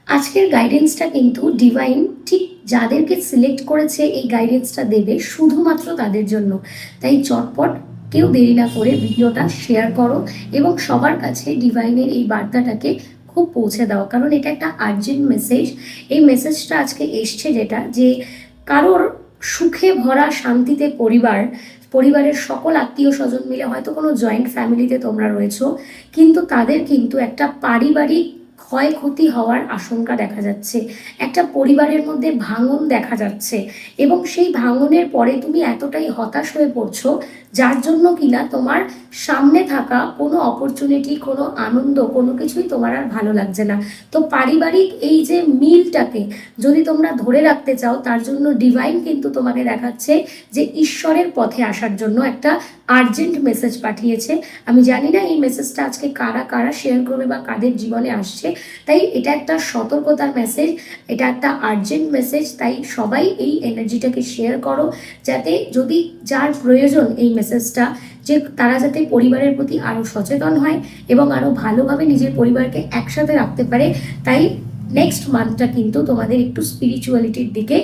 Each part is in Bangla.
আজকের গাইডেন্সটা কিন্তু ডিভাইন ঠিক যাদেরকে সিলেক্ট করেছে এই গাইডেন্সটা দেবে শুধুমাত্র তাদের জন্য। তাই চটপট কেউ দেরি না করে ভিডিওটা শেয়ার করো এবং সবার কাছে ডিভাইনের এই বার্তাটাকে খুব পৌঁছে দাও, কারণ এটা একটা আর্জেন্ট মেসেজ। এই মেসেজটা আজকে এসছে যেটা যে কারোর সুখে ভরা শান্তিতে পরিবারের সকল আত্মীয় স্বজন মিলে হয়তো কোনো জয়েন্ট ফ্যামিলিতে তোমরা রয়েছো, কিন্তু তাদের কিন্তু একটা পারিবারিক ক্ষয়ক্ষতি হওয়ার আশঙ্কা দেখা যাচ্ছে। একটা পরিবারের মধ্যে ভাঙন দেখা যাচ্ছে এবং সেই ভাঙনের পরে তুমি এতটাই হতাশ হয়ে পড়ছো যার জন্য কিনা তোমার সামনে থাকা কোনো অপরচুনিটি, কোনো আনন্দ, কোনো কিছুই তোমার আর ভালো লাগছে না। তো পারিবারিক এই যে মিলটাকে যদি তোমরা ধরে রাখতে চাও, তার জন্য ডিভাইন কিন্তু তোমাকে দেখাচ্ছে যে ঈশ্বরের পথে আসার জন্য একটা আর্জেন্ট মেসেজ পাঠিয়েছে। আমি জানি না এই মেসেজটা আজকে কারা কারা শেয়ার করবে বা কাদের জীবনে আসছে, তাই এটা একটা সতর্কতার মেসেজ, এটা একটা আর্জেন্ট মেসেজ। তাই সবাই এই এনার্জিটাকে শেয়ার করো, যাতে যদি যার প্রয়োজন এই মেসেজটা, যে তারা যাতে পরিবারের প্রতি আরও সচেতন হয় এবং আরও ভালোভাবে নিজের পরিবারকে একসাথে রাখতে পারে। তাই নেক্সট মান্থটা কিন্তু তোমাদের একটু স্পিরিচুয়ালিটির দিকে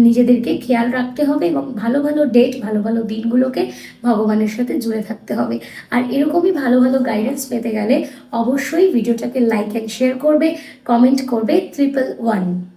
নিজেদেরকে খেয়াল রাখতে হবে এবং ভালো ভালো ডেট, ভালো ভালো দিনগুলোকে ভগবানের সাথে জুড়ে থাকতে হবে। আর এরকমই ভালো ভালো গাইডেন্স পেতে গেলে অবশ্যই ভিডিওটাকে লাইক অ্যান্ড শেয়ার করবে, কমেন্ট করবে 111।